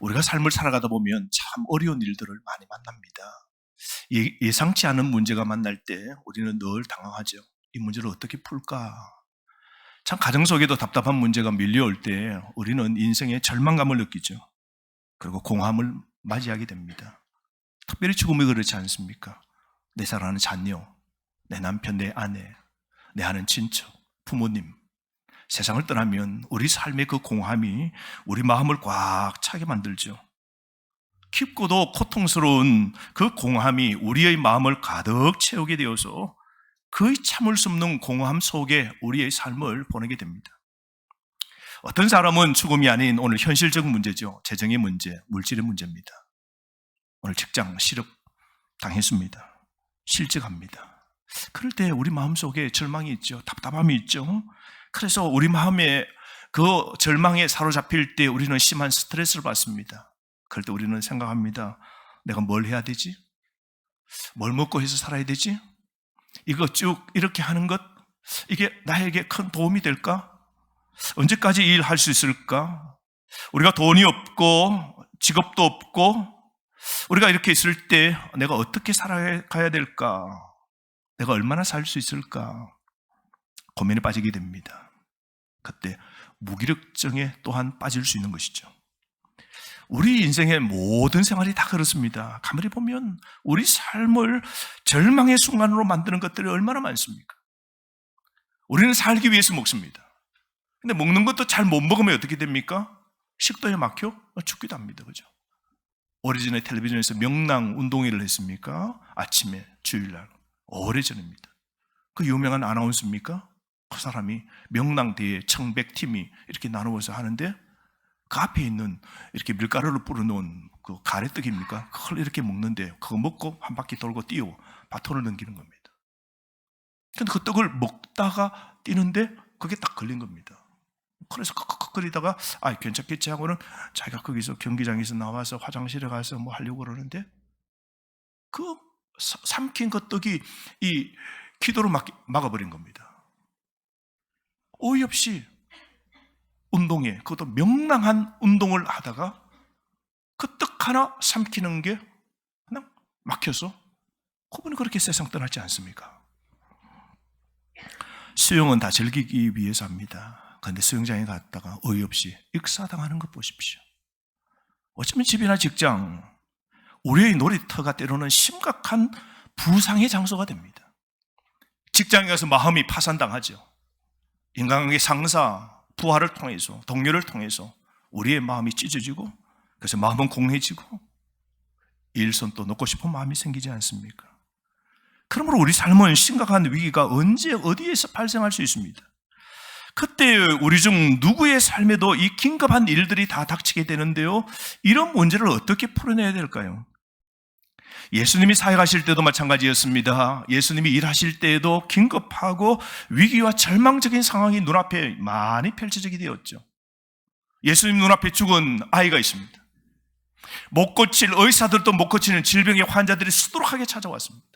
우리가 삶을 살아가다 보면 참 어려운 일들을 많이 만납니다. 예상치 않은 문제가 만날 때 우리는 늘 당황하죠. 이 문제를 어떻게 풀까? 참 가정 속에도 답답한 문제가 밀려올 때 우리는 인생의 절망감을 느끼죠. 그리고 공허함을 맞이하게 됩니다. 특별히 죽음이 그렇지 않습니까? 내 사랑하는 자녀, 내 남편, 내 아내, 내 아는 친척, 부모님, 세상을 떠나면 우리 삶의 그 공허함이 우리 마음을 꽉 차게 만들죠. 깊고도 고통스러운 그 공허함이 우리의 마음을 가득 채우게 되어서 거의 참을 수 없는 공허함 속에 우리의 삶을 보내게 됩니다. 어떤 사람은 죽음이 아닌 오늘 현실적 문제죠. 재정의 문제, 물질의 문제입니다. 오늘 직장 실업 당했습니다. 실직합니다. 그럴 때 우리 마음속에 절망이 있죠. 답답함이 있죠. 그래서 우리 마음에 그 절망에 사로잡힐 때 우리는 심한 스트레스를 받습니다. 그럴 때 우리는 생각합니다. 내가 뭘 해야 되지? 뭘 먹고 해서 살아야 되지? 이거 쭉 이렇게 하는 것, 이게 나에게 큰 도움이 될까? 언제까지 일할 수 있을까? 우리가 돈이 없고 직업도 없고 우리가 이렇게 있을 때 내가 어떻게 살아가야 될까? 내가 얼마나 살 수 있을까? 고민에 빠지게 됩니다. 그때 무기력증에 또한 빠질 수 있는 것이죠. 우리 인생의 모든 생활이 다 그렇습니다. 가만히 보면 우리 삶을 절망의 순간으로 만드는 것들이 얼마나 많습니까? 우리는 살기 위해서 먹습니다. 근데 먹는 것도 잘 못 먹으면 어떻게 됩니까? 식도에 막혀 죽기도 합니다. 그죠? 오래전에 텔레비전에서 명랑 운동회를 했습니까? 아침에 주일날. 오래전입니다. 그 유명한 아나운서입니까? 그 사람이 명랑대에 청백팀이 이렇게 나누어서 하는데 그 앞에 있는 이렇게 밀가루를 뿌려놓은 그 가래떡입니까? 그걸 이렇게 먹는데 그거 먹고 한 바퀴 돌고 뛰고 바톤을 넘기는 겁니다. 근데 그 떡을 먹다가 뛰는데 그게 딱 걸린 겁니다. 그래서 컥컥거리다가 괜찮겠지 하고는 자기가 거기서 경기장에서 나와서 화장실에 가서 뭐 하려고 그러는데 그 삼킨 그 떡이 이 기도를 막아버린 겁니다. 어이없이 운동에, 그것도 명랑한 운동을 하다가 그 떡 하나 삼키는 게 그냥 막혀서 그분이 그렇게 세상 떠나지 않습니까? 수영은 다 즐기기 위해서 합니다. 그런데 수영장에 갔다가 어이없이 익사당하는 것 보십시오. 어쩌면 집이나 직장, 우리의 놀이터가 때로는 심각한 부상의 장소가 됩니다. 직장에 가서 마음이 파산당하죠. 인간관계 상사, 부하를 통해서, 동료를 통해서 우리의 마음이 찢어지고 그래서 마음은 공해지고 일손도 놓고 싶은 마음이 생기지 않습니까? 그러므로 우리 삶은 심각한 위기가 언제 어디에서 발생할 수 있습니다. 그때 우리 중 누구의 삶에도 이 긴급한 일들이 다 닥치게 되는데요. 이런 문제를 어떻게 풀어내야 될까요? 예수님이 사역하실 때도 마찬가지였습니다. 예수님이 일하실 때에도 긴급하고 위기와 절망적인 상황이 눈앞에 많이 펼쳐지게 되었죠. 예수님 눈앞에 죽은 아이가 있습니다. 못 고칠 의사들도 못 고치는 질병의 환자들이 수두룩하게 찾아왔습니다.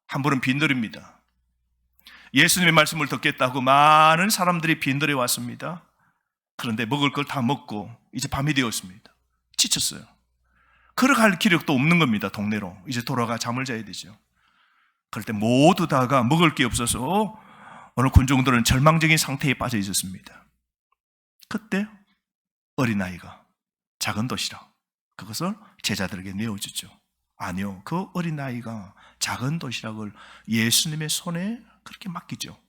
한 분은 빈들입니다. 예수님의 말씀을 듣겠다고 많은 사람들이 빈들에 왔습니다. 그런데 먹을 걸 다 먹고 이제 밤이 되었습니다. 지쳤어요. 걸어갈 기력도 없는 겁니다. 동네로 이제 돌아가 잠을 자야 되죠. 그럴 때 모두 다가 먹을 게 없어서 어느 군중들은 절망적인 상태에 빠져 있었습니다. 그때 어린아이가 작은 도시락 그것을 제자들에게 내어주죠. 아니요, 그 어린아이가 작은 도시락을 예수님의 손에 그렇게 맡기죠.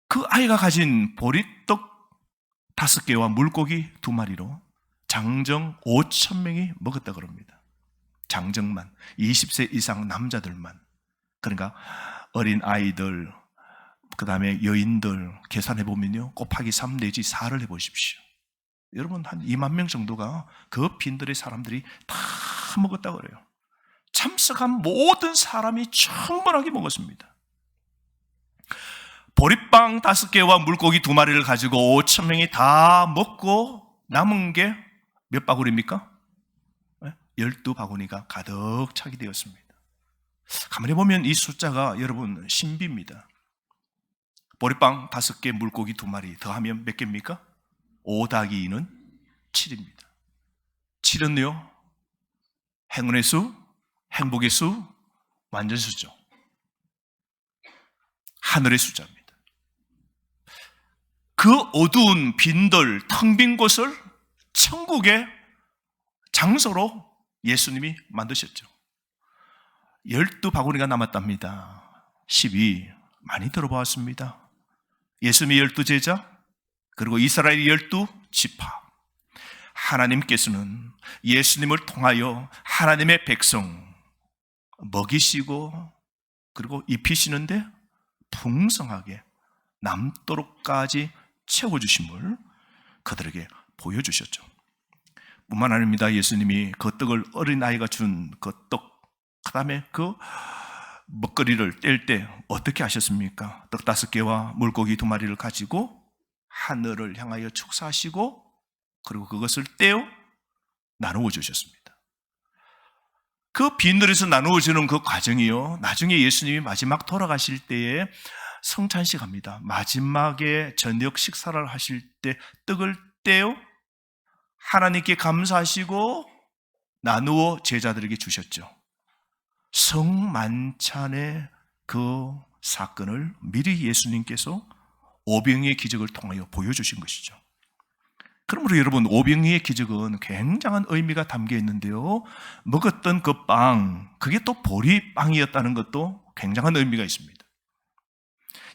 그 아이가 가진 보리떡 5개와 물고기 2마리로 장정 5,000명이 먹었다 그럽니다. 장정만, 20세 이상 남자들만. 그러니까 어린 아이들, 그 다음에 여인들 계산해보면요, 곱하기 3 내지 4를 해보십시오. 여러분 한 2만 명 정도가 그 빈들의 사람들이 다 먹었다 그래요. 참석한 모든 사람이 충분하게 먹었습니다. 보리빵 5개와 물고기 2마리를 가지고 5,000명이 다 먹고 남은 게 몇 바구니입니까? 12바구니가 가득 차게 되었습니다. 가만히 보면 이 숫자가 여러분 신비입니다. 보리빵 5개, 물고기 2마리 더하면 몇 개입니까? 5 더하기 2는 7입니다. 7은요, 행운의 수, 행복의 수, 완전수죠. 하늘의 숫자입니다. 그 어두운 빈들, 텅 빈 곳을 천국의 장소로 예수님이 만드셨죠. 12바구니가 남았답니다. 12, 많이 들어보았습니다. 예수님의 12제자, 그리고 이스라엘의 12지파. 하나님께서는 예수님을 통하여 하나님의 백성 먹이시고 그리고 입히시는데 풍성하게 남도록까지 채워주심을 그들에게 보여주셨죠. 뿐만 아닙니다. 예수님이 그 떡을 어린아이가 준 그 떡, 그 다음에 그 먹거리를 뗄 때 어떻게 하셨습니까? 떡 5개와 물고기 2마리를 가지고 하늘을 향하여 축사하시고 그리고 그것을 떼어 나누어 주셨습니다. 그 빈들에서 나누어지는 그 과정이요, 나중에 예수님이 마지막 돌아가실 때에 성찬식 합니다. 마지막에 저녁 식사를 하실 때 떡을 떼어 하나님께 감사하시고 나누어 제자들에게 주셨죠. 성만찬의 그 사건을 미리 예수님께서 오병이의 기적을 통하여 보여주신 것이죠. 그러므로 여러분, 오병이의 기적은 굉장한 의미가 담겨 있는데요, 먹었던 그 빵, 그게 또 보리빵이었다는 것도 굉장한 의미가 있습니다.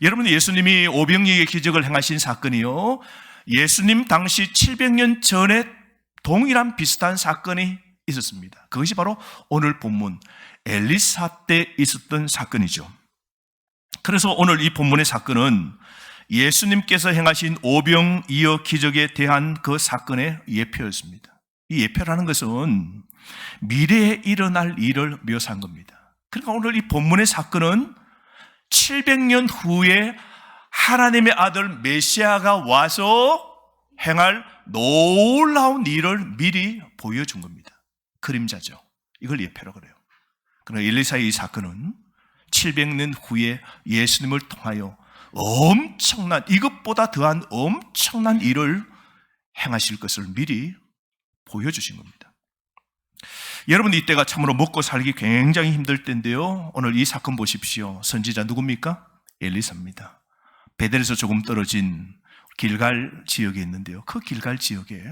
여러분, 예수님이 오병이의 기적을 행하신 사건이요, 예수님 당시 700년 전에 동일한 비슷한 사건이 있었습니다. 그것이 바로 오늘 본문 엘리사 때 있었던 사건이죠. 그래서 오늘 이 본문의 사건은 예수님께서 행하신 오병이어 기적에 대한 그 사건의 예표였습니다. 이 예표라는 것은 미래에 일어날 일을 묘사한 겁니다. 그러니까 오늘 이 본문의 사건은 700년 후에 하나님의 아들 메시아가 와서 행할 놀라운 일을 미리 보여준 겁니다. 그림자죠. 이걸 예표라고 그래요. 그러나 엘리사의 이 사건은 700년 후에 예수님을 통하여 엄청난, 이것보다 더한 엄청난 일을 행하실 것을 미리 보여주신 겁니다. 여러분, 이때가 참으로 먹고 살기 굉장히 힘들 때인데요, 오늘 이 사건 보십시오. 선지자 누굽니까? 엘리사입니다. 베델에서 조금 떨어진 길갈 지역에 있는데요, 그 길갈 지역에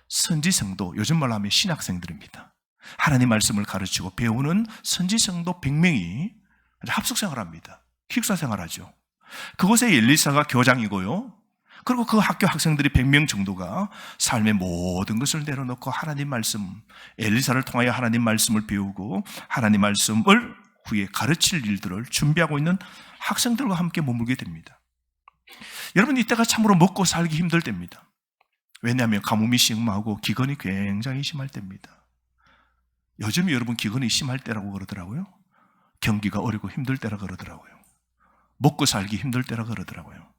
선지성도, 요즘 말로 하면 신학생들입니다. 하나님 말씀을 가르치고 배우는 선지성도 100명이 합숙생활합니다. 기숙사생활하죠. 그곳에 엘리사가 교장이고요, 그리고 그 학교 학생들이 100명 정도가 삶의 모든 것을 내려놓고 하나님 말씀, 엘리사를 통하여 하나님 말씀을 배우고 하나님 말씀을 후에 가르칠 일들을 준비하고 있는 학생들과 함께 머물게 됩니다. 여러분, 이때가 참으로 먹고 살기 힘들 때입니다. 왜냐하면 가뭄이 심하고 기근이 굉장히 심할 때입니다. 요즘 여러분, 기근이 심할 때라고 그러더라고요. 경기가 어렵고 힘들 때라 그러더라고요. 먹고 살기 힘들 때라 그러더라고요.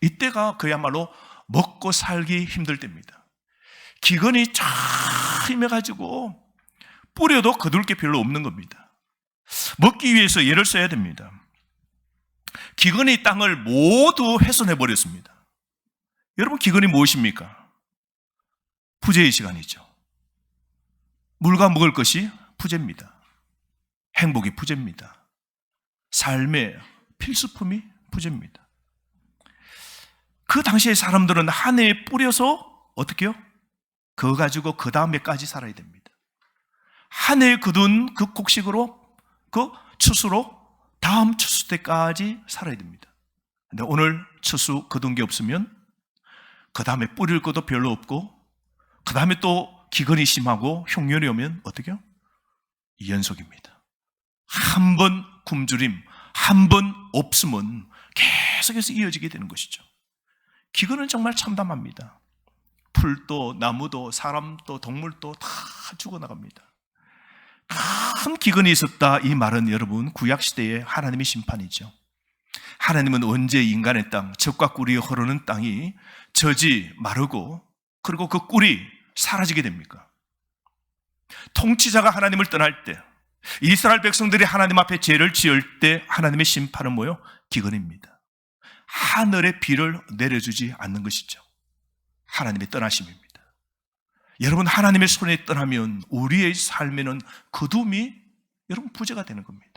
이때가 그야말로 먹고 살기 힘들 때입니다. 기근이 쫙 임해가지고 뿌려도 거둘 게 별로 없는 겁니다. 먹기 위해서 예를 써야 됩니다. 기근이 땅을 모두 훼손해버렸습니다. 여러분, 기근이 무엇입니까? 부재의 시간이죠. 물과 먹을 것이 부재입니다. 행복이 부재입니다. 삶의 필수품이 부재입니다. 그 당시에 사람들은 한 해에 뿌려서 어떻게 해요? 그거 가지고 그 다음에까지 살아야 됩니다. 한 해에 거둔 그 곡식으로, 그 추수로 다음 추수 때까지 살아야 됩니다. 근데 오늘 추수 거둔 게 없으면 그 다음에 뿌릴 것도 별로 없고 그 다음에 또 기근이 심하고 흉년이 오면 어떻게 해요? 연속입니다. 한 번 굶주림, 한 번 없으면 계속해서 이어지게 되는 것이죠. 기근은 정말 참담합니다. 풀도 나무도 사람도 동물도 다 죽어나갑니다. 큰 기근이 있었다, 이 말은 여러분 구약시대의 하나님의 심판이죠. 하나님은 언제 인간의 땅, 젖과 꿀이 흐르는 땅이 젖이 마르고 그리고 그 꿀이 사라지게 됩니까? 통치자가 하나님을 떠날 때, 이스라엘 백성들이 하나님 앞에 죄를 지을 때 하나님의 심판은 뭐예요? 기근입니다. 하늘의 비를 내려주지 않는 것이죠. 하나님의 떠나심입니다. 여러분, 하나님의 손에 떠나면 우리의 삶에는 거둠이 여러분 부재가 되는 겁니다.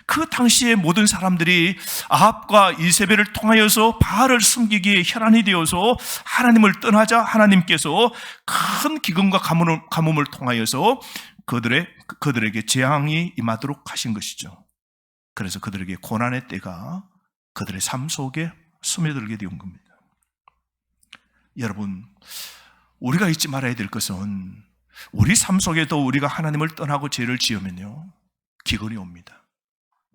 그 당시에 모든 사람들이 아합과 이세벨을 통하여서 바알을 숨기기에 혈안이 되어서 하나님을 떠나자 하나님께서 큰 기근과 가뭄을 통하여서 그들에게 재앙이 임하도록 하신 것이죠. 그래서 그들에게 고난의 때가 그들의 삶 속에 스며들게 된 겁니다. 여러분, 우리가 잊지 말아야 될 것은 우리 삶 속에도 우리가 하나님을 떠나고 죄를 지으면요, 기근이 옵니다.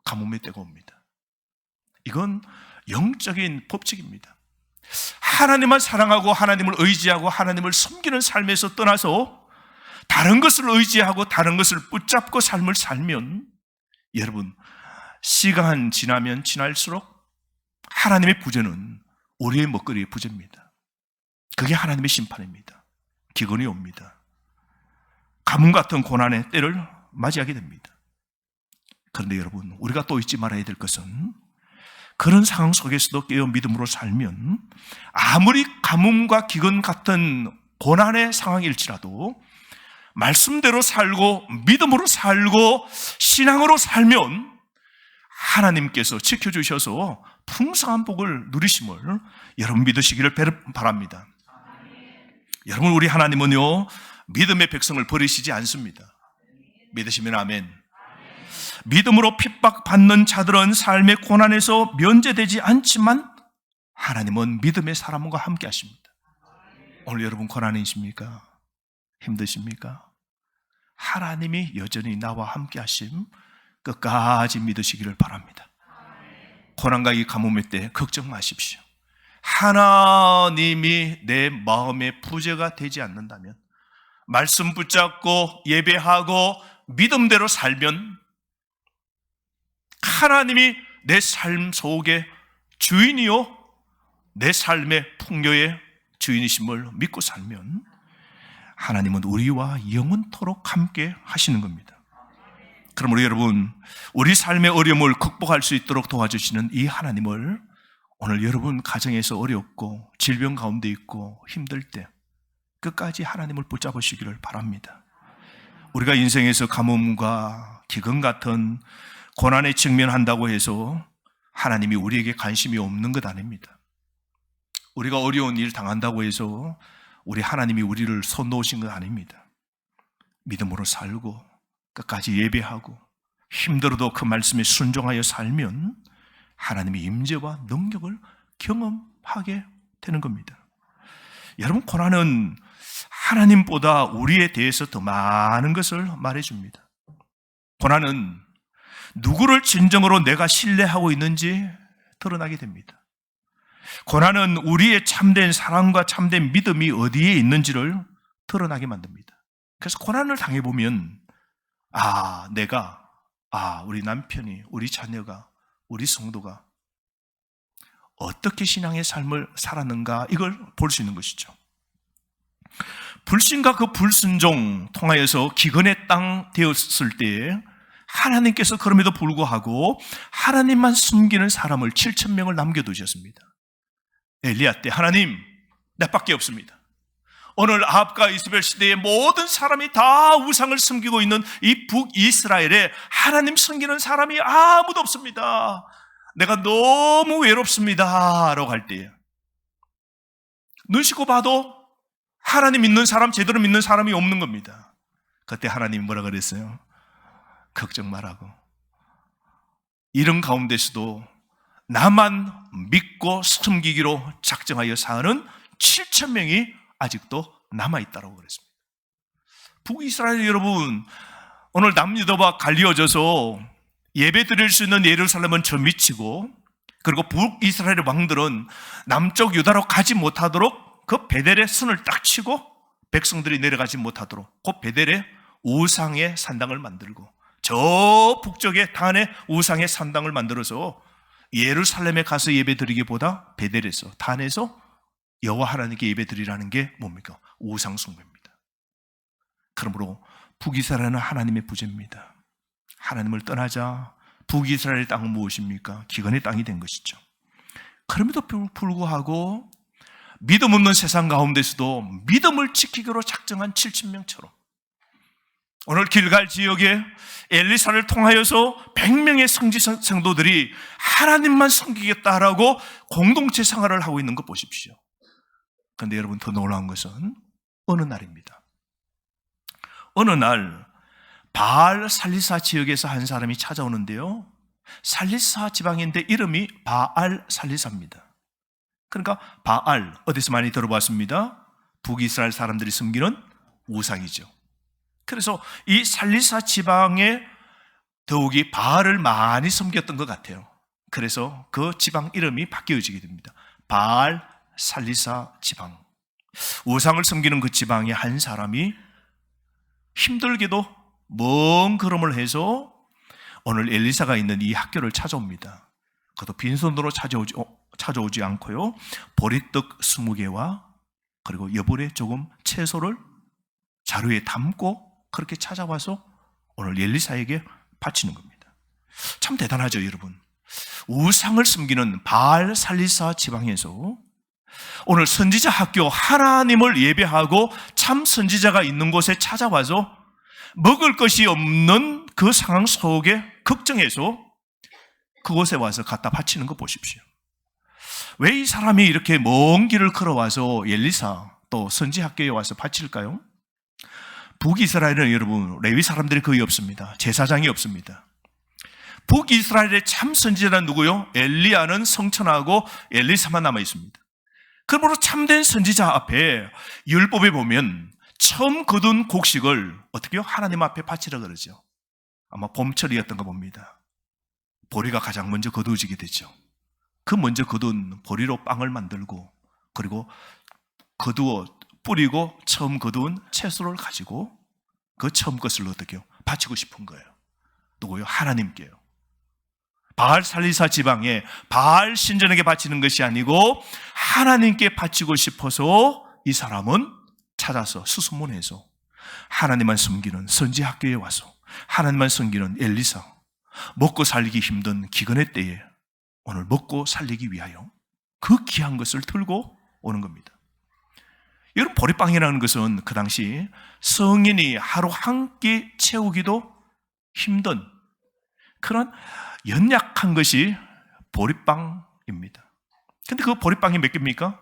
가뭄의 때가 옵니다. 이건 영적인 법칙입니다. 하나님만 사랑하고 하나님을 의지하고 하나님을 섬기는 삶에서 떠나서 다른 것을 의지하고 다른 것을 붙잡고 삶을 살면, 여러분, 시간 지나면 지날수록 하나님의 부재는 우리의 먹거리의 부재입니다. 그게 하나님의 심판입니다. 기근이 옵니다. 가뭄 같은 고난의 때를 맞이하게 됩니다. 그런데 여러분, 우리가 또 잊지 말아야 될 것은 그런 상황 속에서도 깨어 믿음으로 살면 아무리 가뭄과 기근 같은 고난의 상황일지라도 말씀대로 살고 믿음으로 살고 신앙으로 살면 하나님께서 지켜주셔서 풍성한 복을 누리심을 여러분 믿으시기를 바랍니다. 여러분, 우리 하나님은요, 믿음의 백성을 버리시지 않습니다. 믿으시면 아멘. 믿음으로 핍박받는 자들은 삶의 고난에서 면제되지 않지만 하나님은 믿음의 사람과 함께 하십니다. 오늘 여러분 고난이십니까? 힘드십니까? 하나님이 여전히 나와 함께 하심 끝까지 믿으시기를 바랍니다. 고난과 이 가뭄의 때 걱정 마십시오. 하나님이 내 마음의 부재가 되지 않는다면, 말씀 붙잡고 예배하고 믿음대로 살면 하나님이 내 삶 속의 주인이요 내 삶의 풍요의 주인이심을 믿고 살면 하나님은 우리와 영원토록 함께 하시는 겁니다. 그럼 우리 여러분, 우리 삶의 어려움을 극복할 수 있도록 도와주시는 이 하나님을 오늘 여러분 가정에서 어렵고 질병 가운데 있고 힘들 때 끝까지 하나님을 붙잡으시기를 바랍니다. 우리가 인생에서 가뭄과 기근 같은 고난에 직면한다고 해서 하나님이 우리에게 관심이 없는 것 아닙니다. 우리가 어려운 일 당한다고 해서 우리 하나님이 우리를 손 놓으신 것 아닙니다. 믿음으로 살고 끝까지 예배하고 힘들어도 그 말씀에 순종하여 살면 하나님의 임재와 능력을 경험하게 되는 겁니다. 여러분, 고난은 하나님보다 우리에 대해서 더 많은 것을 말해줍니다. 고난은 누구를 진정으로 내가 신뢰하고 있는지 드러나게 됩니다. 고난은 우리의 참된 사랑과 참된 믿음이 어디에 있는지를 드러나게 만듭니다. 그래서 고난을 당해보면 우리 남편이, 우리 자녀가, 우리 성도가 어떻게 신앙의 삶을 살았는가, 이걸 볼 수 있는 것이죠. 불신과 그 불순종 통하여서 기근의 땅 되었을 때에 하나님께서 그럼에도 불구하고 하나님만 숨기는 사람을 7,000명을 남겨두셨습니다. 엘리야 때 하나님, 나밖에 없습니다. 오늘 아합과 이스벨 시대의 모든 사람이 다 우상을 섬기고 있는 이 북이스라엘에 하나님 섬기는 사람이 아무도 없습니다. 내가 너무 외롭습니다 라고 할 때에 눈 씻고 봐도 하나님 믿는 사람, 제대로 믿는 사람이 없는 겁니다. 그때 하나님이 뭐라 그랬어요? 걱정 말라고. 이런 가운데서도 나만 믿고 섬기기로 작정하여 사는 7,000명이 아직도 남아있다고 그랬습니다. 북이스라엘 여러분, 오늘 남유다와 갈리어져서 예배 드릴 수 있는 예루살렘은 저 미치고, 그리고 북이스라엘의 왕들은 남쪽 유다로 가지 못하도록 그 베델에 손을 딱 치고 백성들이 내려가지 못하도록 그 베델에 우상의 산당을 만들고 저 북쪽에 단에 우상의 산당을 만들어서 예루살렘에 가서 예배 드리기보다 베델에서, 단에서 여호와 하나님께 예배 드리라는 게 뭡니까? 우상 숭배입니다. 그러므로 북이스라엘은 하나님의 부재입니다. 하나님을 떠나자 북이스라엘 땅은 무엇입니까? 기근의 땅이 된 것이죠. 그럼에도 불구하고 믿음 없는 세상 가운데서도 믿음을 지키기로 작정한 70명처럼 오늘 길갈 지역에 엘리사를 통하여서 100명의 성도들이 하나님만 섬기겠다라고 공동체 생활을 하고 있는 거 보십시오. 그런데 여러분, 더 놀라운 것은 어느 날입니다. 어느 날 바알 살리사 지역에서 한 사람이 찾아오는데요, 살리사 지방인데 이름이 바알 살리사입니다. 그러니까 바알, 어디서 많이 들어봤습니다. 북이스라엘 사람들이 섬기는 우상이죠. 그래서 이 살리사 지방에 더욱이 바알을 많이 섬겼던 것 같아요. 그래서 그 지방 이름이 바뀌어지게 됩니다. 바알 살리사 지방. 우상을 섬기는 그 지방의 한 사람이 힘들게도 먼 걸음을 해서 오늘 엘리사가 있는 이 학교를 찾아옵니다. 그것도 빈손으로 찾아오지 않고요, 보리떡 20개와 그리고 여벌에 조금 채소를 자루에 담고 그렇게 찾아와서 오늘 엘리사에게 바치는 겁니다. 참 대단하죠, 여러분. 우상을 섬기는 바알 살리사 지방에서 오늘 선지자 학교, 하나님을 예배하고 참 선지자가 있는 곳에 찾아와서 먹을 것이 없는 그 상황 속에 걱정해서 그곳에 와서 갖다 바치는 거 보십시오. 왜 이 사람이 이렇게 먼 길을 걸어와서 엘리사 또 선지 학교에 와서 바칠까요? 북이스라엘은 여러분, 레위 사람들이 거의 없습니다. 제사장이 없습니다. 북이스라엘의 참 선지자는 누구요? 엘리야는 성천하고 엘리사만 남아 있습니다. 그러므로 참된 선지자 앞에 율법에 보면 처음 거둔 곡식을 어떻게 하나님 앞에 바치라 그러죠. 아마 봄철이었던가 봅니다. 보리가 가장 먼저 거두어지게 되죠. 그 먼저 거둔 보리로 빵을 만들고 그리고 거두어 뿌리고 처음 거둔 채소를 가지고 그 처음 것을 어떻게요? 바치고 싶은 거예요. 누구요? 하나님께요. 바알 살리사 지방에 바알 신전에게 바치는 것이 아니고 하나님께 바치고 싶어서 이 사람은 찾아서 수소문해서 하나님만 섬기는 선지 학교에 와서 하나님만 섬기는 엘리사, 먹고 살기 힘든 기근의 때에 오늘 먹고 살리기 위하여 그 귀한 것을 들고 오는 겁니다. 여러분, 보리빵이라는 것은 그 당시 성인이 하루 한 끼 채우기도 힘든 그런 연약한 것이 보리빵입니다. 근데 그 보리빵이 몇 개입니까?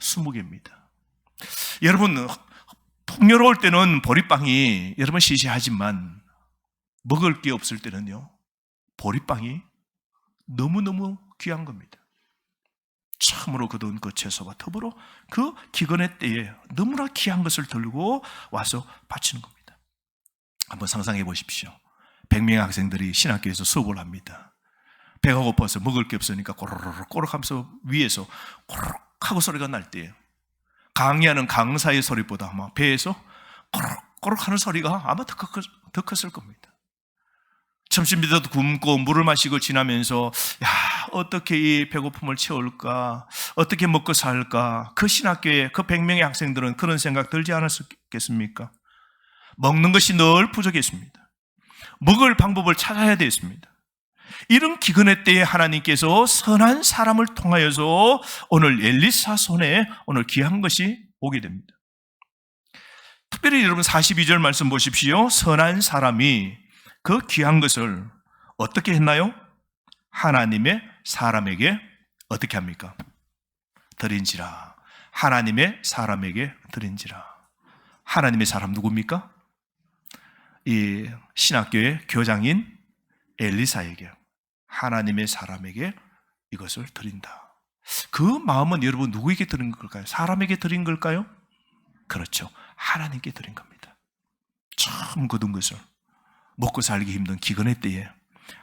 20개입니다. 여러분, 풍요로울 때는 보리빵이 여러분 시시하지만 먹을 게 없을 때는요, 보리빵이 너무너무 귀한 겁니다. 처음으로 거둔 그 채소와 더불어 그 기근의 때에 너무나 귀한 것을 들고 와서 바치는 겁니다. 한번 상상해 보십시오. 100명의 학생들이 신학교에서 수업을 합니다. 배가 고파서 먹을 게 없으니까 꼬르륵 하면서 위에서 꼬르륵 하고 소리가 날 때예요. 강의하는 강사의 소리보다 아마 배에서 꼬르륵 하는 소리가 아마 더 컸을 겁니다. 점심때도 굶고 물을 마시고 지나면서 어떻게 이 배고픔을 채울까, 어떻게 먹고 살까. 그 신학교에 그 100명의 학생들은 그런 생각 들지 않았겠습니까? 먹는 것이 늘 부족했습니다. 먹을 방법을 찾아야 됐습니다. 이런 기근의 때에 하나님께서 선한 사람을 통하여서 오늘 엘리사 손에 오늘 귀한 것이 오게 됩니다. 특별히 여러분 42절 말씀 보십시오. 선한 사람이 그 귀한 것을 어떻게 했나요? 하나님의 사람에게 어떻게 합니까? 드린지라. 하나님의 사람에게 드린지라. 하나님의 사람 누굽니까? 이 신학교의 교장인 엘리사에게, 하나님의 사람에게 이것을 드린다. 그 마음은 여러분 누구에게 드린 걸까요? 사람에게 드린 걸까요? 그렇죠. 하나님께 드린 겁니다. 처음 거둔 것을 먹고 살기 힘든 기근의 때에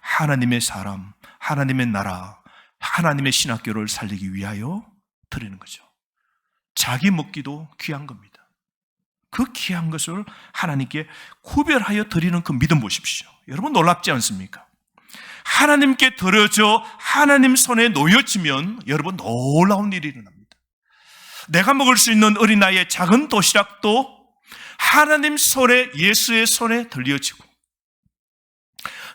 하나님의 사람, 하나님의 나라, 하나님의 신학교를 살리기 위하여 드리는 거죠. 자기 먹기도 귀한 겁니다. 그 귀한 것을 하나님께 구별하여 드리는 그 믿음 보십시오. 여러분 놀랍지 않습니까? 하나님께 드려져 하나님 손에 놓여지면 여러분 놀라운 일이 일어납니다. 내가 먹을 수 있는 어린아이의 작은 도시락도 하나님 손에, 예수의 손에 들려지고,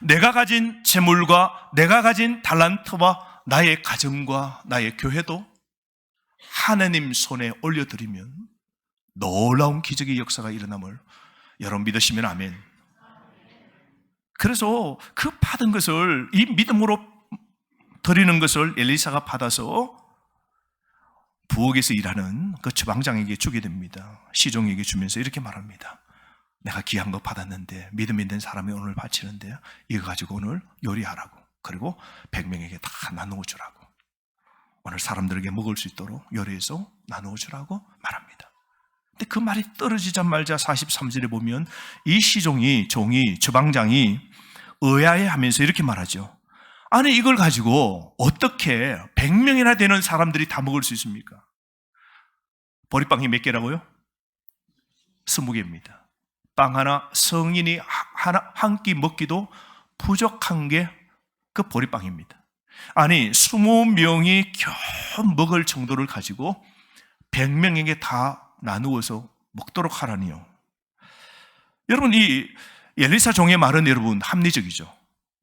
내가 가진 재물과 내가 가진 달란트와 나의 가정과 나의 교회도 하나님 손에 올려드리면 놀라운 기적의 역사가 일어남을 여러분 믿으시면 아멘. 그래서 그 받은 것을 이 믿음으로 드리는 것을 엘리사가 받아서 부엌에서 일하는 그 주방장에게 주게 됩니다. 시종에게 주면서 이렇게 말합니다. 내가 귀한 거 받았는데 믿음 있는 사람이 오늘 바치는데 이거 가지고 오늘 요리하라고, 그리고 100명에게 다 나누어 주라고, 오늘 사람들에게 먹을 수 있도록 요리해서 나누어 주라고 말합니다. 근데 그 말이 떨어지자마자 43절에 보면 이 시종이, 종이, 주방장이 의아해하면서 이렇게 말하죠. 아니 이걸 가지고 어떻게 100명이나 되는 사람들이 다 먹을 수 있습니까? 보리빵이 몇 개라고요? 20개입니다. 빵 하나, 성인이 한 끼 먹기도 부족한 게 그 보리빵입니다. 아니 20명이 겨우 먹을 정도를 가지고 100명에게 다 나누어서 먹도록 하라니요. 여러분, 이 엘리사 종의 말은 여러분 합리적이죠.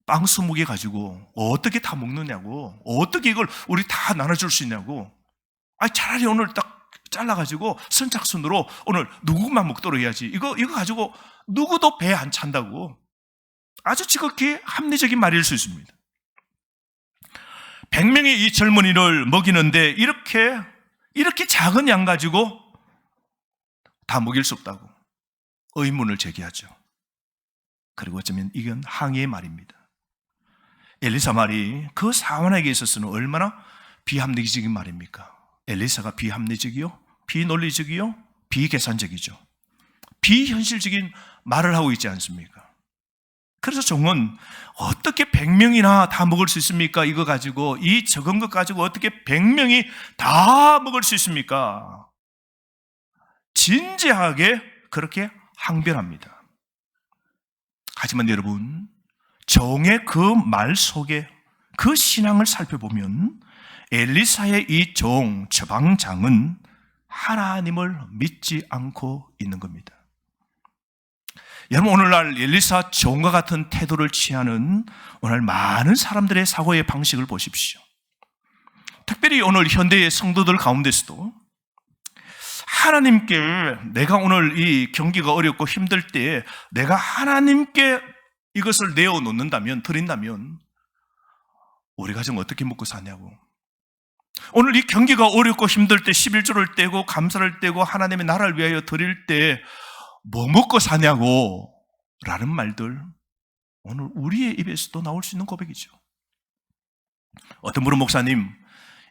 빵 20개 가지고 어떻게 다 먹느냐고, 어떻게 이걸 우리 다 나눠줄 수 있냐고. 차라리 오늘 딱 잘라가지고 선착순으로 오늘 누구만 먹도록 해야지. 이거 가지고 누구도 배 안 찬다고. 아주 지극히 합리적인 말일 수 있습니다. 100명의 이 젊은이를 먹이는데 이렇게 작은 양 가지고 다 먹일 수 없다고 의문을 제기하죠. 그리고 어쩌면 이건 항의의 말입니다. 엘리사 말이 그 사원에게 있어서는 얼마나 비합리적인 말입니까? 엘리사가 비합리적이요? 비논리적이요? 비계산적이죠. 비현실적인 말을 하고 있지 않습니까? 그래서 종은 어떻게 100명이나 다 먹을 수 있습니까? 이거 가지고, 이 적은 것 가지고 어떻게 100명이 다 먹을 수 있습니까? 진지하게 그렇게 항변합니다. 하지만 여러분, 종의 그 말 속에 그 신앙을 살펴보면 엘리사의 이 종, 주방장은 하나님을 믿지 않고 있는 겁니다. 여러분, 오늘날 엘리사 종과 같은 태도를 취하는 오늘 많은 사람들의 사고의 방식을 보십시오. 특별히 오늘 현대의 성도들 가운데서도 하나님께, 내가 오늘 이 경기가 어렵고 힘들 때 내가 하나님께 이것을 내어놓는다면, 드린다면 우리 가정 어떻게 먹고 사냐고. 오늘 이 경기가 어렵고 힘들 때 11조를 떼고 감사를 떼고 하나님의 나라를 위하여 드릴 때 뭐 먹고 사냐고 라는 말들, 오늘 우리의 입에서도 나올 수 있는 고백이죠. 어떤 분은, 목사님,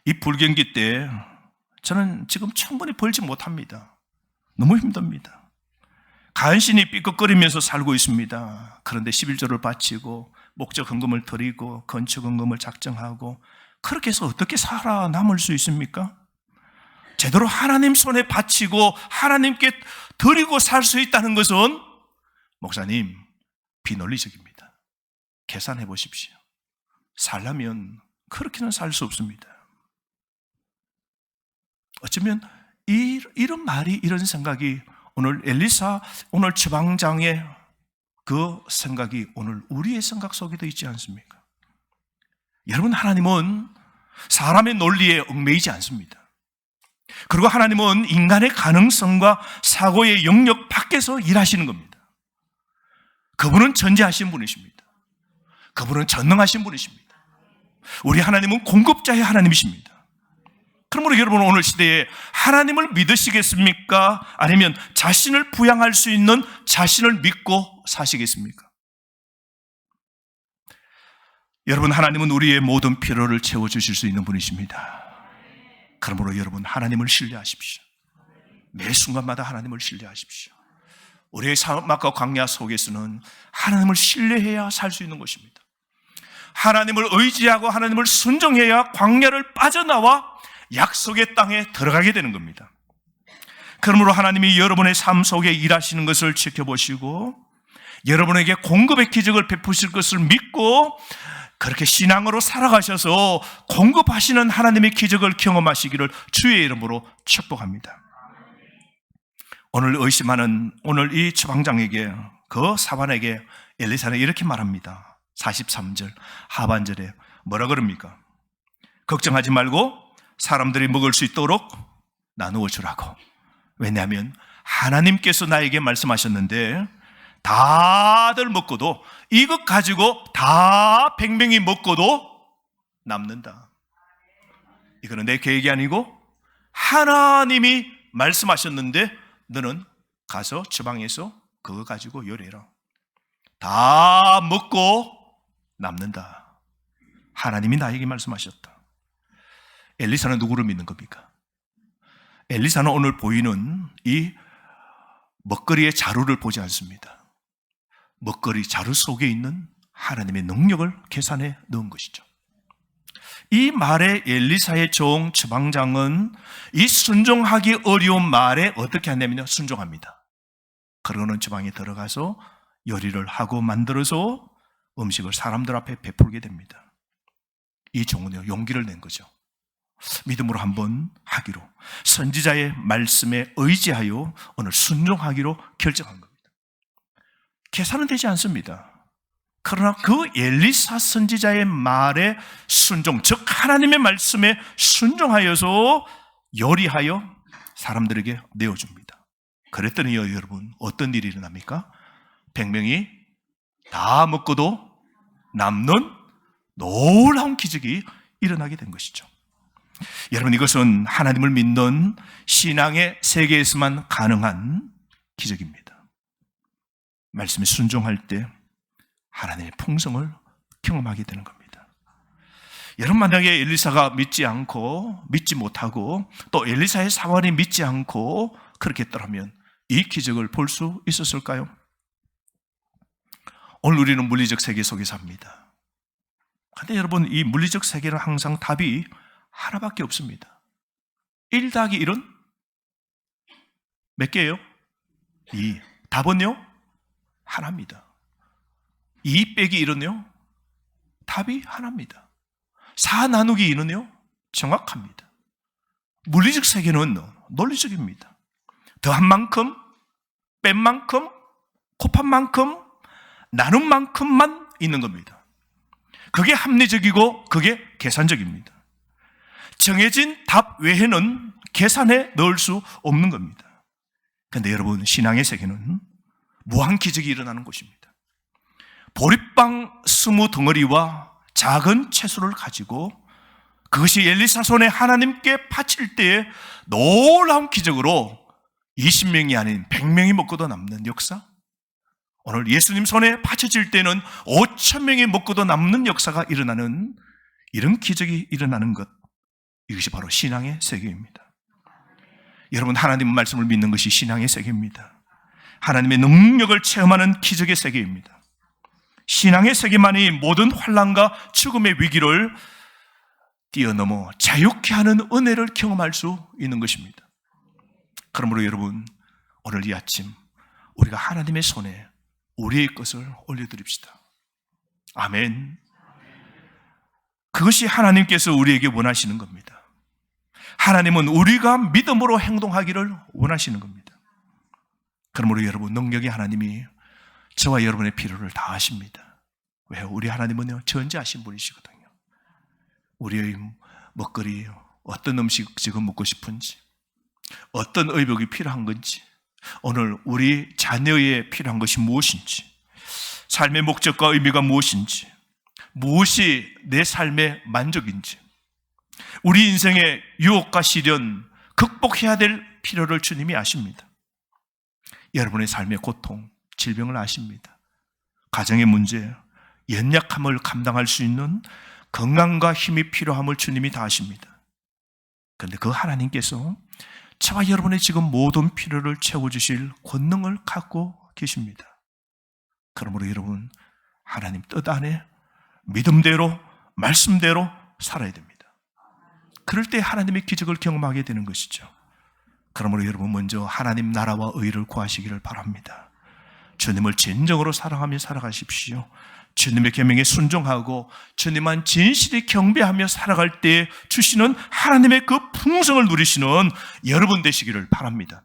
이 불경기 때 저는 지금 충분히 벌지 못합니다. 너무 힘듭니다. 간신히 삐걱거리면서 살고 있습니다. 그런데 11조를 바치고 목적 헌금을 드리고 건축 헌금을 작정하고 그렇게 해서 어떻게 살아남을 수 있습니까? 제대로 하나님 손에 바치고 하나님께 드리고 살 수 있다는 것은, 목사님, 비논리적입니다. 계산해 보십시오. 살려면 그렇게는 살 수 없습니다. 어쩌면 이런 말이, 이런 생각이 오늘 엘리사, 오늘 주방장의 그 생각이 오늘 우리의 생각 속에도 있지 않습니까? 여러분, 하나님은 사람의 논리에 얽매이지 않습니다. 그리고 하나님은 인간의 가능성과 사고의 영역 밖에서 일하시는 겁니다. 그분은 전지하신 분이십니다. 그분은 전능하신 분이십니다. 우리 하나님은 공급자의 하나님이십니다. 그러므로 여러분, 오늘 시대에 하나님을 믿으시겠습니까? 아니면 자신을 부양할 수 있는 자신을 믿고 사시겠습니까? 여러분, 하나님은 우리의 모든 필요를 채워주실 수 있는 분이십니다. 그러므로 여러분, 하나님을 신뢰하십시오. 매 순간마다 하나님을 신뢰하십시오. 우리의 사막과 광야 속에서는 하나님을 신뢰해야 살 수 있는 것입니다. 하나님을 의지하고 하나님을 순종해야 광야를 빠져나와 약속의 땅에 들어가게 되는 겁니다. 그러므로 하나님이 여러분의 삶 속에 일하시는 것을 지켜보시고 여러분에게 공급의 기적을 베푸실 것을 믿고 그렇게 신앙으로 살아가셔서 공급하시는 하나님의 기적을 경험하시기를 주의 이름으로 축복합니다. 오늘 의심하는 오늘 이 주방장에게, 그 사반에게 엘리사는 이렇게 말합니다. 43절 하반절에 뭐라 그럽니까? 걱정하지 말고 사람들이 먹을 수 있도록 나누어 주라고. 왜냐하면 하나님께서 나에게 말씀하셨는데 다들 먹고도, 이것 가지고 다 100명이 먹고도 남는다. 이거는 내 계획이 아니고 하나님이 말씀하셨는데 너는 가서 주방에서 그거 가지고 요리해라. 다 먹고 남는다. 하나님이 나에게 말씀하셨다. 엘리사는 누구를 믿는 겁니까? 엘리사는 오늘 보이는 이 먹거리의 자루를 보지 않습니다. 먹거리 자루 속에 있는 하나님의 능력을 계산해 넣은 것이죠. 이 말에 엘리사의 종 주방장은 이 순종하기 어려운 말에 어떻게 하냐면요, 순종합니다. 그러고는 주방에 들어가서 요리를 하고 만들어서 음식을 사람들 앞에 베풀게 됩니다. 이 종은요, 용기를 낸 거죠. 믿음으로 한번 하기로, 선지자의 말씀에 의지하여 오늘 순종하기로 결정한 겁니다. 계산은 되지 않습니다. 그러나 그 엘리사 선지자의 말에 순종, 즉 하나님의 말씀에 순종하여서 요리하여 사람들에게 내어줍니다. 그랬더니요, 여러분, 어떤 일이 일어납니까? 100명이 다 먹고도 남는 놀라운 기적이 일어나게 된 것이죠. 여러분, 이것은 하나님을 믿는 신앙의 세계에서만 가능한 기적입니다. 말씀에 순종할 때 하나님의 풍성을 경험하게 되는 겁니다. 여러분, 만약에 엘리사가 믿지 않고, 믿지 못하고, 또 엘리사의 사관이 믿지 않고 그렇게 했더라면 이 기적을 볼 수 있었을까요? 오늘 우리는 물리적 세계 속에 삽니다. 그런데 여러분, 이 물리적 세계는 항상 답이 하나밖에 없습니다. 1 더하기 1은 몇 개예요? 2. 답은요? 하나입니다. 2 빼기 1은요? 답이 하나입니다. 4 나누기 2는요? 정확합니다. 물리적 세계는 논리적입니다. 더한 만큼, 뺀 만큼, 곱한 만큼, 나눈 만큼만 있는 겁니다. 그게 합리적이고 그게 계산적입니다. 정해진 답 외에는 계산해 넣을 수 없는 겁니다. 그런데 여러분, 신앙의 세계는 무한 기적이 일어나는 곳입니다. 보리빵 20덩어리와 작은 채소를 가지고 그것이 엘리사 손에 하나님께 바칠 때에 놀라운 기적으로 20명이 아닌 100명이 먹고도 남는 역사, 오늘 예수님 손에 바쳐질 때는 5,000명이 먹고도 남는 역사가 일어나는, 이런 기적이 일어나는 것, 이것이 바로 신앙의 세계입니다. 여러분, 하나님 말씀을 믿는 것이 신앙의 세계입니다. 하나님의 능력을 체험하는 기적의 세계입니다. 신앙의 세계만이 모든 환난과 죽음의 위기를 뛰어넘어 자유케 하는 은혜를 경험할 수 있는 것입니다. 그러므로 여러분, 오늘 이 아침 우리가 하나님의 손에 우리의 것을 올려드립시다. 아멘. 그것이 하나님께서 우리에게 원하시는 겁니다. 하나님은 우리가 믿음으로 행동하기를 원하시는 겁니다. 그러므로 여러분, 능력의 하나님이 저와 여러분의 필요를 다 아십니다. 왜요? 우리 하나님은요, 전지하신 분이시거든요. 우리의 먹거리, 어떤 음식 지금 먹고 싶은지, 어떤 의복이 필요한 건지, 오늘 우리 자녀에 필요한 것이 무엇인지, 삶의 목적과 의미가 무엇인지, 무엇이 내 삶의 만족인지, 우리 인생의 유혹과 시련, 극복해야 될 필요를 주님이 아십니다. 여러분의 삶의 고통, 질병을 아십니다. 가정의 문제, 연약함을 감당할 수 있는 건강과 힘이 필요함을 주님이 다 아십니다. 그런데 그 하나님께서 저와 여러분의 지금 모든 필요를 채워주실 권능을 갖고 계십니다. 그러므로 여러분, 하나님 뜻 안에 믿음대로, 말씀대로 살아야 됩니다. 그럴 때 하나님의 기적을 경험하게 되는 것이죠. 그러므로 여러분, 먼저 하나님 나라와 의를 구하시기를 바랍니다. 주님을 진정으로 사랑하며 살아가십시오. 주님의 계명에 순종하고 주님만 진실히 경배하며 살아갈 때 주시는 하나님의 그 풍성을 누리시는 여러분 되시기를 바랍니다.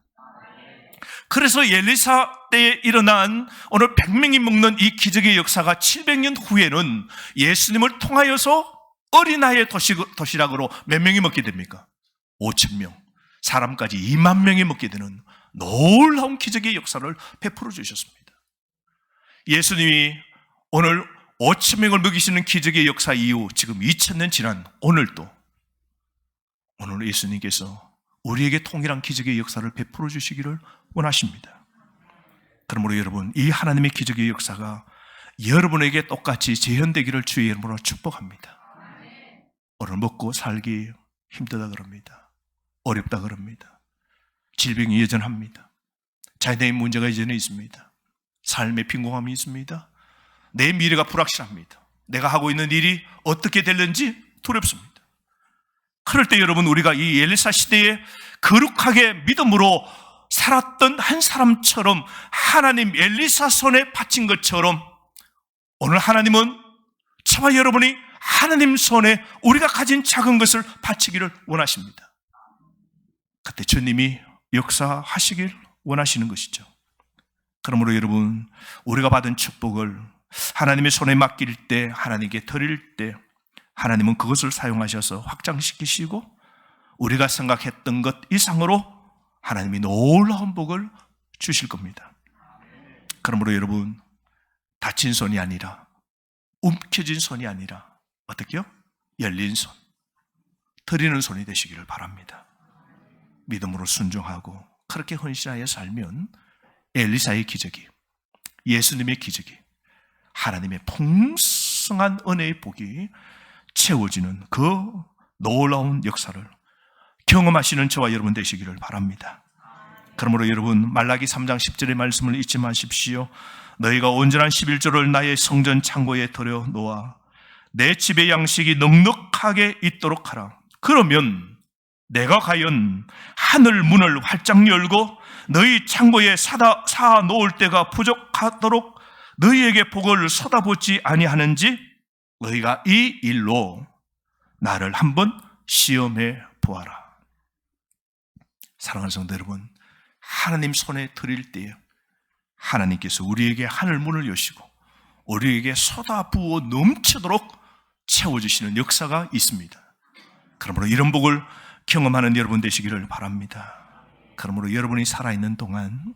그래서 엘리사 때에 일어난 오늘 100명이 먹는 이 기적의 역사가 700년 후에는 예수님을 통하여서 어린아이의 도시락으로 몇 명이 먹게 됩니까? 5,000명. 사람까지 2만 명이 먹게 되는 놀라운 기적의 역사를 베풀어 주셨습니다. 예수님이 오늘 5,000명을 먹이시는 기적의 역사 이후 지금 2000년 지난 오늘도 오늘 예수님께서 우리에게 통일한 기적의 역사를 베풀어 주시기를 원하십니다. 그러므로 여러분, 이 하나님의 기적의 역사가 여러분에게 똑같이 재현되기를 주의 이름으로 축복합니다. 오늘 먹고 살기 힘들다 그럽니다. 어렵다 그럽니다. 질병이 여전합니다. 자녀의 문제가 여전히 있습니다. 삶의 빈곤함이 있습니다. 내 미래가 불확실합니다. 내가 하고 있는 일이 어떻게 될는지 두렵습니다. 그럴 때 여러분, 우리가 이 엘리사 시대에 거룩하게 믿음으로 살았던 한 사람처럼 하나님 엘리사 손에 바친 것처럼 오늘 하나님은 저와 여러분이 하나님 손에 우리가 가진 작은 것을 바치기를 원하십니다. 그때 주님이 역사하시길 원하시는 것이죠. 그러므로 여러분, 우리가 받은 축복을 하나님의 손에 맡길 때, 하나님께 드릴 때 하나님은 그것을 사용하셔서 확장시키시고 우리가 생각했던 것 이상으로 하나님이 놀라운 복을 주실 겁니다. 그러므로 여러분, 다친 손이 아니라, 움켜진 손이 아니라 어떻게요? 열린 손, 드리는 손이 되시기를 바랍니다. 믿음으로 순종하고 그렇게 헌신하여 살면 엘리사의 기적이, 예수님의 기적이, 하나님의 풍성한 은혜의 복이 채워지는 그 놀라운 역사를 경험하시는 저와 여러분 되시기를 바랍니다. 그러므로 여러분, 말라기 3장 10절의 말씀을 잊지 마십시오. 너희가 온전한 11조를 나의 성전 창고에 들여 놓아 내 집의 양식이 넉넉하게 있도록 하라. 그러면 내가 과연 하늘 문을 활짝 열고 너희 창고에 사 놓을 때가 부족하도록 너희에게 복을 쏟아붓지 아니하는지 너희가 이 일로 나를 한번 시험해 보아라. 사랑하는 성도 여러분, 하나님 손에 드릴 때에 하나님께서 우리에게 하늘 문을 여시고 우리에게 쏟아부어 넘치도록 채워주시는 역사가 있습니다. 그러므로 이런 복을 경험하는 여러분 되시기를 바랍니다. 그러므로 여러분이 살아있는 동안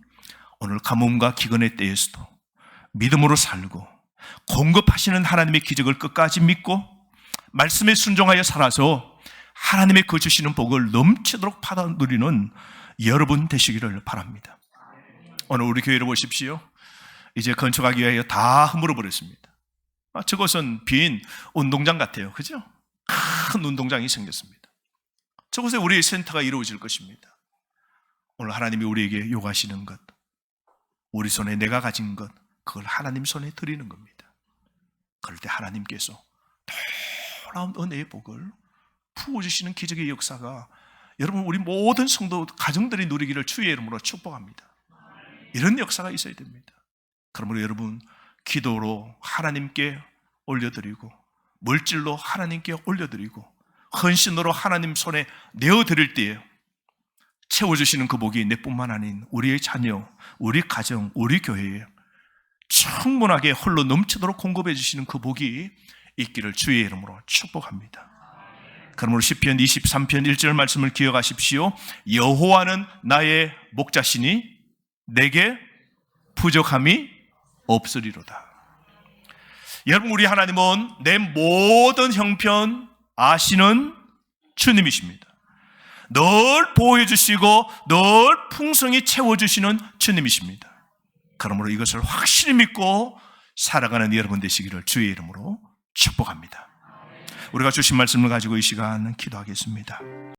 오늘 가뭄과 기근의 때에서도 믿음으로 살고 공급하시는 하나님의 기적을 끝까지 믿고 말씀에 순종하여 살아서 하나님의 그 주시는 복을 넘치도록 받아 누리는 여러분 되시기를 바랍니다. 오늘 우리 교회를 보십시오. 이제 건축하기 위하여 다 허물어버렸습니다. 저것은 빈 운동장 같아요. 그죠? 큰 운동장이 생겼습니다. 저곳에 우리의 센터가 이루어질 것입니다. 오늘 하나님이 우리에게 요구하시는 것, 우리 손에 내가 가진 것, 그걸 하나님 손에 드리는 겁니다. 그럴 때 하나님께서 놀라운 은혜의 복을 부어주시는 기적의 역사가 여러분, 우리 모든 성도 가정들이 누리기를 주의 이름으로 축복합니다. 이런 역사가 있어야 됩니다. 그러므로 여러분, 기도로 하나님께 올려드리고 물질로 하나님께 올려드리고 헌신으로 하나님 손에 내어드릴 때에 채워주시는 그 복이 내뿐만 아닌 우리의 자녀, 우리 가정, 우리 교회에 충분하게 홀로 넘치도록 공급해 주시는 그 복이 있기를 주의 이름으로 축복합니다. 그러므로 시편 23편 1절 말씀을 기억하십시오. 여호와는 나의 목자시니 내게 부족함이 없으리로다. 여러분, 우리 하나님은 내 모든 형편 아시는 주님이십니다. 늘 보호해 주시고 늘 풍성히 채워주시는 주님이십니다. 그러므로 이것을 확실히 믿고 살아가는 여러분 되시기를 주의 이름으로 축복합니다. 우리가 주신 말씀을 가지고 이 시간 기도하겠습니다.